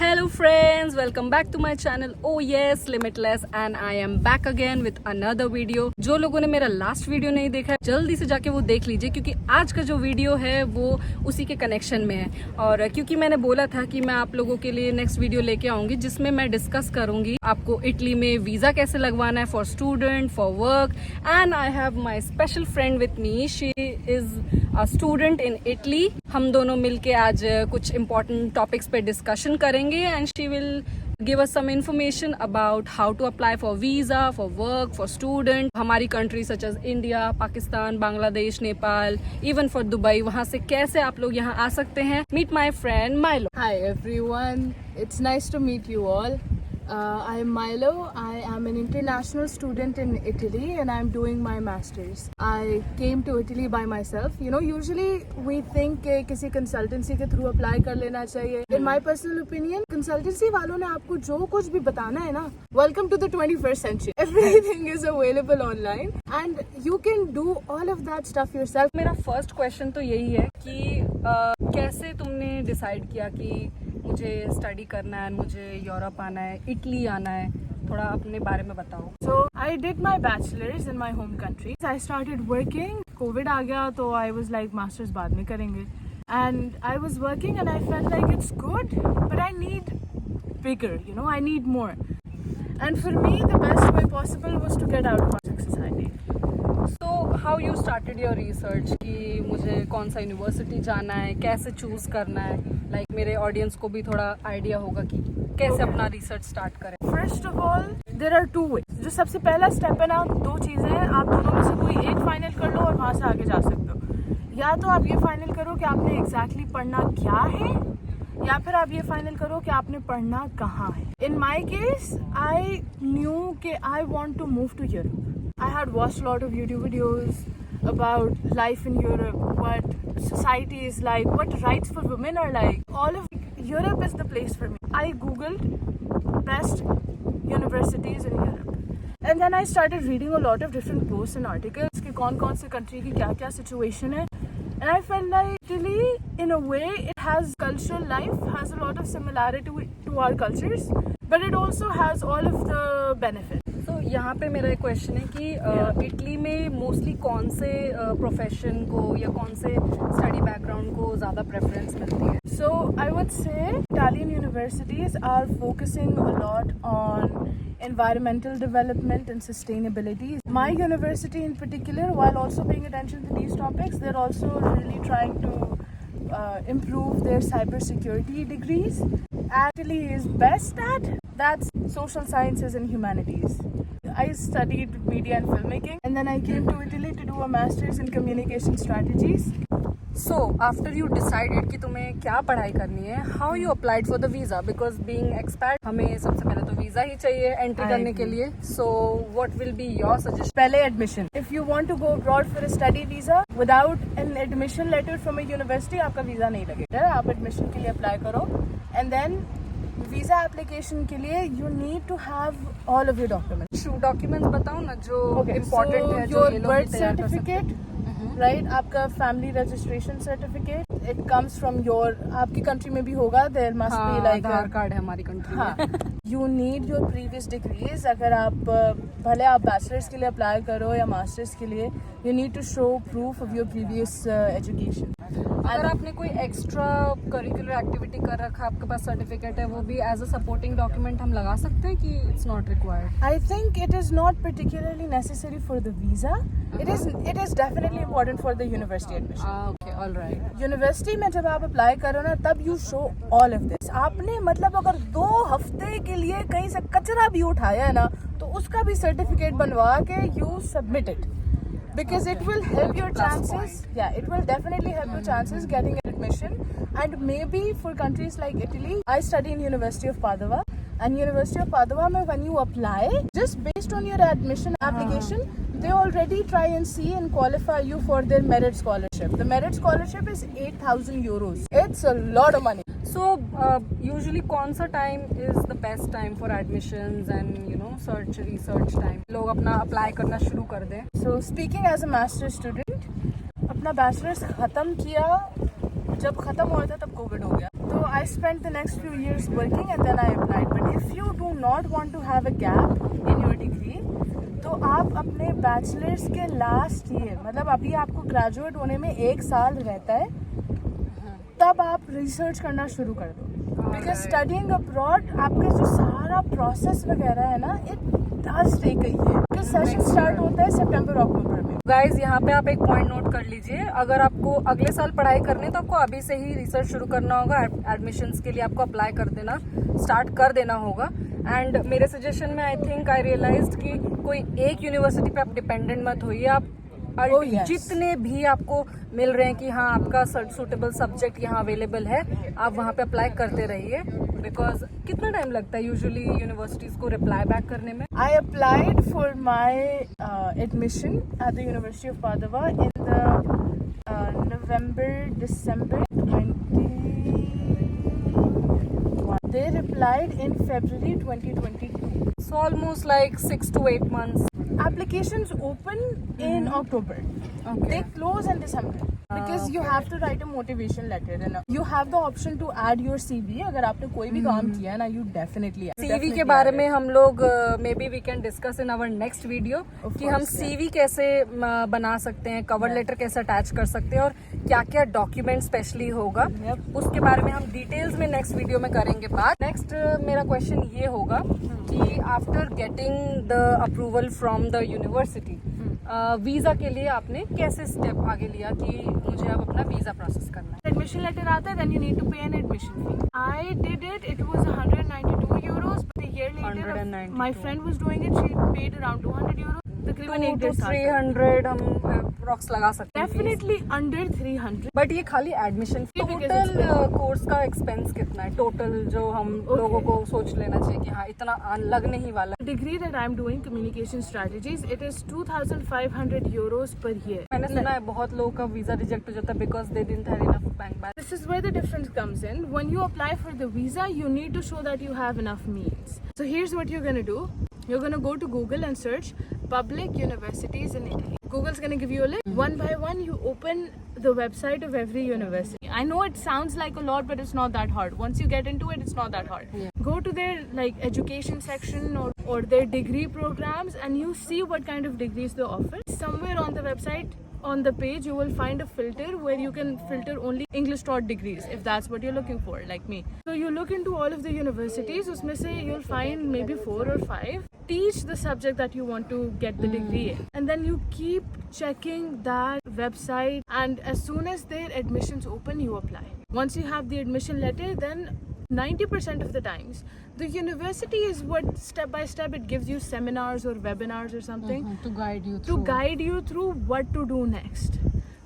Hello friends, welcome back to my channel. Oh yes, Limitless, and I am back again with another video. जो लोगों ने मेरा last video नहीं देखा है जल्दी से जाके वो देख लीजिए, क्योंकि आज का जो वीडियो है वो उसी के कनेक्शन में है। और क्योंकि मैंने बोला था कि मैं आप लोगों के लिए नेक्स्ट वीडियो लेके आऊंगी जिसमें मैं डिस्कस करूंगी आपको इटली में वीजा कैसे लगवाना है for student, for work. And I have my special friend with me, she is a student in Italy. हम दोनों मिलके आज कुछ इंपॉर्टेंट टॉपिक्स पे डिस्कशन करेंगे and she will give us some information about how to apply for visa, for work, for student. हमारी countries such as India, Pakistan, Bangladesh, Nepal, even for Dubai, वहाँ से कैसे आप लोग यहाँ आ सकते हैं। Meet my friend Milo. Hi everyone, it's nice to meet you all. I am Milo. I am an international student in Italy and I am doing my masters. I came to Italy by myself. You know, usually we think कि किसी consultancy के through apply कर लेना चाहिए. In my personal opinion, consultancy वालों ने आपको जो कुछ भी बताना है ना, welcome to the 21st century. Everything is available online and you can do all of that stuff yourself. मेरा first question तो यही है कि कैसे तुमने decide किया कि मुझे स्टडी करना है, मुझे यूरोप आना है, इटली आना है, थोड़ा अपने बारे में बताओ। So I did my bachelor's in my home country. I started working. COVID आ गया तो I was like masters बाद में करेंगे. And I was working and I felt like it's good, but I need bigger. You know, I need more. And for me, the best way possible was to get out of our society. So how you started your research कि मुझे कौन सा university जाना है, कैसे choose करना है, like मेरे ऑडियंस को भी थोड़ा आइडिया होगा कि कैसे अपना रिसर्च स्टार्ट करें। First of all, there are two ways. जो सबसे पहला स्टेप है ना, दो चीज़ें हैं, आप दोनों में से कोई एक फाइनल कर लो और वहाँ से आगे जा सकते हो। या तो आप ये फाइनल करो कि आपने एग्जैक्टली पढ़ना क्या है, या फिर आप ये फाइनल करो कि आपने पढ़ना कहाँ है। In my case, I knew कि I want to move to Europe. I had watched a lot of YouTube videos about life in Europe, what society is like, what rights for women are like. All of Europe is the place for me. I googled best universities in Europe. And then I started reading a lot of different posts and articles कि कौन-कौन से country की क्या-क्या situation है. And I felt like Italy, in a way, it has cultural life, has a lot of similarity to our cultures, but it also has all of the benefits. तो यहाँ पे मेरा एक क्वेश्चन है कि इटली में mostly कौन से प्रोफेशन को या कौन से स्टडी बैकग्राउंड को ज़्यादा प्रेफरेंस मिलती है। So I would say Italian universities are focusing a lot on environmental development and sustainability. My university in particular, while also paying attention to these topics, they're also really trying to improve their cybersecurity degrees. Italy is best at that's social sciences and humanities. I studied media and filmmaking, and then I came to Italy to do a master's in communication strategies. So after you decided कि तुम्हें क्या पढ़ाई करनी है, how you applied for the visa? Because being expat, हमें सबसे पहले तो वीजा ही चाहिए एंट्री करने के लिए. So what will be your suggestion? पहले admission. If you want to go abroad for a study visa without an admission letter from a university, आपका वीजा नहीं लगेगा. आप admission के लिए apply करो, and then वीजा एप्लीकेशन के लिए you need to have all of your documents. Documents बताओ ना जो इम्पोर्टेंट है, जो ये लोग birth तैयार कर सकते हैं। certificate, right? आपका family registration certificate, it comes from your, आपकी कंट्री में भी होगा, there must be like Aadhaar card है हमारी कंट्री में। You need your previous degrees. अगर आप भले आप बैचलर्स के लिए अप्लाई करो या मास्टर्स के लिए, you need to show proof of your previous education. अगर आपने कोई एक्स्ट्रा करिकुलर एक्टिविटी कर रखा, आपके पास सर्टिफिकेट है, वो भी एज अ सपोर्टिंग डॉक्यूमेंट हम लगा सकते हैं कि it's not required? I think it is not particularly necessary for the visa. It is definitely important for the university admission. Okay, alright. University में जब आप अप्लाई करो ना, तब you show all of this. आपने मतलब अगर 2 हफ्ते के लिए कहीं से कचरा भी उठाया है ना, तो उसका भी सर्टिफिकेट बनवा के you submit it, because it will help your chances. Yeah, it will definitely help your chances getting admission. And maybe for countries like Italy, I study in University of Padova, and University of Padova mein when you apply, just based on your admission application, they already try and see and qualify you for their merit scholarship. The merit scholarship is 8,000 euros. It's a lot of money. So usually कौन सा time is the best time for admissions and research time, लोग अपना apply करना शुरू कर दें? So speaking as a master's student, अपना bachelors ख़त्म किया, जब ख़त्म हुआ था तब कोविड हो गया, तो So I spent the next few years working and then I applied. But if you do not want to have a gap in your degree, तो आप अपने बैचलर्स के लास्ट ईयर, मतलब अभी आपको ग्रेजुएट होने में 1 साल रहता है, तब आप रिसर्च करना शुरू कर दो. बिकॉज स्टडिंग अब्रॉड आपका जो सारा प्रोसेस वगैरह है ना, it does take a year. Because session start होता है सितंबर अक्टूबर में. गाइज यहाँ पे आप एक पॉइंट नोट कर लीजिए, अगर आपको अगले साल पढ़ाई करनी है तो आपको अभी से ही रिसर्च शुरू करना होगा. एडमिशन्स के लिए आपको अप्लाई कर देना, स्टार्ट कर देना होगा. एंड मेरे सजेशन में आई थिंक आई रियलाइज्ड कि कोई एक यूनिवर्सिटी पे आप डिपेंडेंट मत होइए. आप yes. जितने भी आपको मिल रहे हैं कि हाँ आपका सूटेबल सब्जेक्ट यहाँ अवेलेबल है, आप वहाँ पे अप्लाई करते रहिए. बिकॉज कितना टाइम लगता है यूजुअली यूनिवर्सिटीज को रिप्लाई बैक करने में? I applied for my admission at the University of Padua in the November-December 21. They replied in February 2022. So almost like 6 to 8 months. Applications open in October. Okay. They close in December. Because you have to write a motivation letter and you have the option to add your CV. अगर आपने कोई भी काम किया है ना, you definitely CV के बारे में हम लोग maybe we can discuss in our next video कि हम CV कैसे बना सकते हैं, कवर लेटर कैसे अटैच कर सकते हैं और क्या क्या डॉक्यूमेंट स्पेशली होगा. उसके बारे में हम डिटेल्स में नेक्स्ट वीडियो में करेंगे बात. नेक्स्ट मेरा क्वेश्चन ये होगा कि after getting the approval from the university, visa के लिए आपने कैसे स्टेप आगे लिया कि मुझे अब अपना वीजा प्रोसेस करना है? एडमिशन लेटर आता है, then you need to pay an admission fee. I did it. It was 192 euros. But a year later, 192. my friend was doing it. She paid around 200 euros. तकरीबन 2 to 300 हम approx लगा सकते हैं. Definitely under 300. But ये खाली admission, because total course का expense कितना है टोटल, जो हम लोगों को सोच लेना चाहिए कि हाँ इतना लगने ही वाला. The degree that I'm doing, communication strategies, it is 2,500 euros per year. मैंने सुना है बहुत लोगों का वीजा रिजेक्ट हो जाता है because they didn't have enough bank balance. This is where the difference comes in. When you apply for the visa, you need to show that you have enough means. So here's what you're gonna do. You're gonna go to Google and search public universities in Italy. Google's gonna give you a list. One by one, you open the website of every university. I know it sounds like a lot, but it's not that hard. Once you get into it, it's not that hard. Yeah. Go to their like education section or their degree programs, and you see what kind of degrees they offer. Somewhere on the website, on the page, you will find a filter where you can filter only English taught degrees if that's what you're looking for, like me. So you look into all of the universities. Usme se you'll find maybe 4 or 5 teach the subject that you want to get the degree in, and then you keep checking that website, and as soon as their admissions open, you apply. Once you have the admission letter, then 90% of the times the university is what step by step it gives you seminars or webinars or something to guide you through what to do next.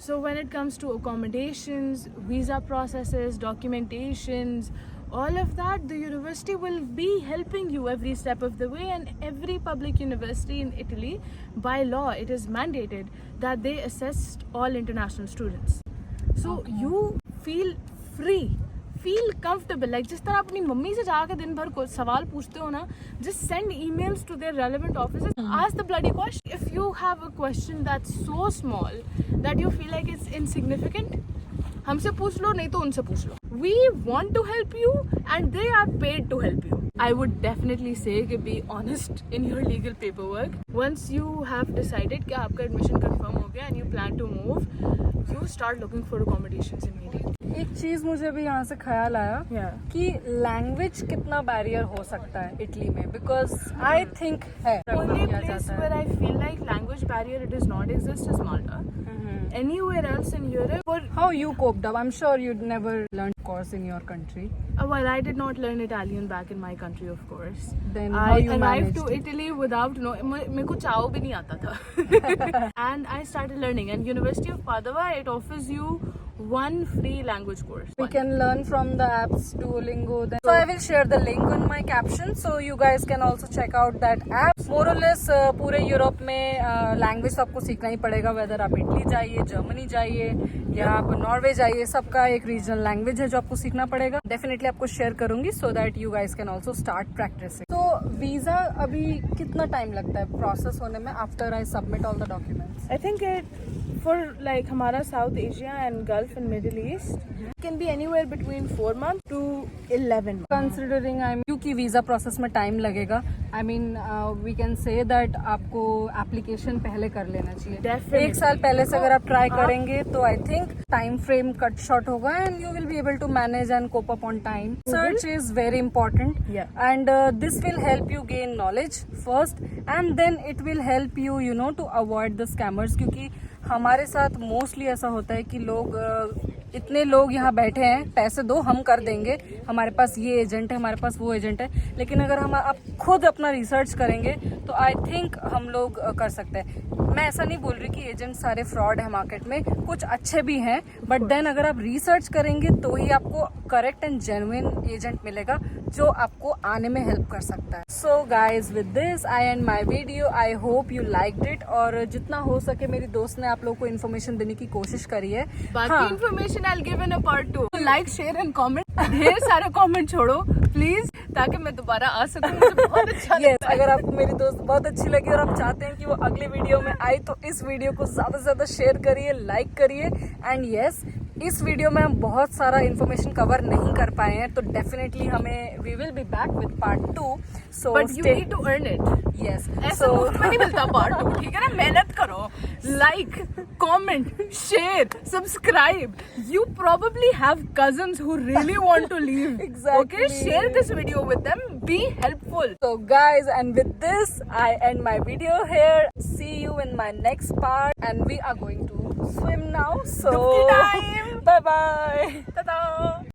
So when it comes to accommodations, visa processes, documentations, all of that, the university will be helping you every step of the way. And every public university in Italy, by law, it is mandated that they assess all international students. So you feel free, feel comfortable. Like जिस तरह अपनी mummy से जाकर दिन भर को सवाल पूछते हो ना, just send emails to their relevant offices. Ask the bloody question. If you have a question that's so small that you feel like it's insignificant, हमसे पूछ लो, नहीं तो उनसे पूछ लो. We want to help you and they are paid to help you. I would definitely say कि be honest in your legal paperwork. Once you have decided कि आपका admission confirm हो गया and you plan to move, you start looking for accommodations immediately. एक चीज मुझे भी यहाँ से ख्याल आया कि लैंग्वेज कितना बैरियर हो सकता है इटली में, बिकॉज आई थिंक है Only place where I feel like language barrier it does not exist is Malta. Anywhere else in Europe, or how you coped up? I'm sure you'd never learned course in your country. Well, I did not learn Italian back in my country, of course. Then how you arrived managed to Italy without मेरे को चाव भी नहीं आता था. And I started learning. And University of Padua, it offers you one free language course. We can learn from the apps Duolingo. So I will share the link on my caption, so you guys can also check out that app. More or less पूरे Europe में language आपको सीखना ही पड़ेगा, weather आप Italy जाइए, Germany जाइए या आप नॉर्वे जाइए, सबका एक रीजनल लैंग्वेज है जो आपको सीखना पड़ेगा. डेफिनेटली आपको शेयर करूंगी so that you guys can also start practicing. तो वीजा अभी कितना टाइम लगता है प्रोसेस होने में after I submit all the documents? I think it for like हमारा South Asia and Gulf and Middle East can be anywhere between 4 months to 11 months. Considering क्योंकि visa process में time लगेगा, I mean we can say that आपको application पहले कर लेना चाहिए। Definitely. 1 साल पहले से अगर आप ट्राई करेंगे तो I think time frame cut short होगा and you will be able to manage and cope up on time. Search is very important Yeah. And this will help you gain knowledge first and then it will help you you know to avoid the scammers. क्योंकि हमारे साथ mostly ऐसा होता है कि लोग इतने लोग यहाँ बैठे हैं, पैसे दो हम कर देंगे, हमारे पास ये एजेंट है, हमारे पास वो एजेंट है, लेकिन अगर हम आप खुद अपना रिसर्च करेंगे तो आई थिंक हम लोग कर सकते हैं। मैं ऐसा नहीं बोल रही कि एजेंट सारे फ्रॉड है मार्केट में, कुछ अच्छे भी हैं, बट देन अगर आप रिसर्च करेंगे तो ही आपको करेक्ट एंड जेन्युइन एजेंट मिलेगा जो आपको आने में हेल्प कर सकता है। So guys with this I and my video, I hope you liked it, और जितना हो सके मेरी दोस्त ने आप लोगों को इन्फॉर्मेशन देने की कोशिश करी है। बाकी information I'll give in a part 2. Like share and comment, ढेर सारे कमेंट छोड़ो प्लीज, ताकि मैं दोबारा आ सकूं। मुझे बहुत अच्छा yes, लगता है। अगर आपको मेरी दोस्त बहुत अच्छी लगी और आप चाहते हैं कि वो अगले वीडियो में आए तो इस वीडियो को ज्यादा से ज्यादा शेयर करिए, लाइक करिए। एंड यस, इस वीडियो में हम बहुत सारा इन्फॉर्मेशन कवर नहीं कर पाए हैं, तो डेफिनेटली हमें we will be back with part 2। So but you need to earn it. Yes, ऐसा मुफ्त में नहीं मिलता पार्ट 2, ठीक है ना? मेहनत करो, like, comment, share, subscribe. You probably have cousins who really want to leave. Exactly. Okay, share this video with them. Be helpful. so guys, and with this I end my video here. See you in my next part, and we are going to swim now, so Dubki time. bye bye. Ta-da!